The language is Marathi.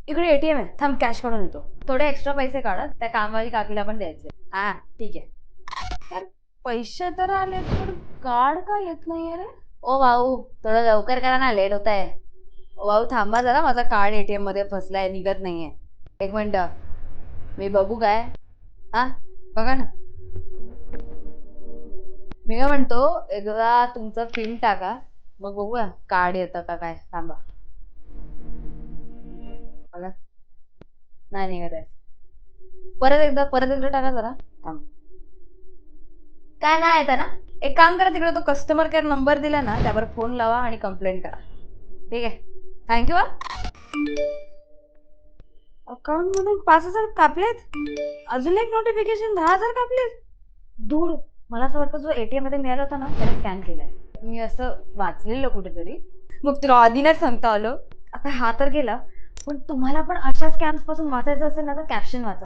इकडे एटीएम आहे, थांब कॅश काढून येतो. थोडे एक्स्ट्रा पैसे काढा, त्या कामवाली काकीला पण द्यायचे. हा ठीक आहे. यार पैसे तर आले पण कार्ड का येत नाहीये रे? ओ भाऊ थोडं लवकर करा ना, लेट होत आहे. ओ भाऊ थांबा जरा, माझा कार्ड एटीएम मध्ये फसलाय, निघत नाहीये. एक मिनिट, मी बघू काय. हा बघा ना. मी काय म्हणतो, एकदा तुमचं पिन टाका, मग बघूया कार्ड येतं का काय. थांबा. बघा. नाही निघत आहे. परत एकदा टाका जरा. थांब. काय नाही येतं ना. एक काम करा, तिकडे तो कस्टमर केअर नंबर दिला ना, त्यावर फोन लावा आणि कंप्लेंट करा. ठीक आहे, थँक्यू. अकाउंट मधून 5,000 कापलेत. अजून एक नोटिफिकेशन, 10,000 कापलेत. धूळ. मला असं वाटतं जो एटीएम मध्ये मिळाला होता ना, त्याने स्कॅन केलाय. मी असं वाचलेलं कुठेतरी. मग तुला आधी नाही सांगता आलं. आता हा तर गेला, पण तुम्हाला पण अशा स्कॅम्स पासून वाचायचं असेल ना, तर कॅप्शन वाचा.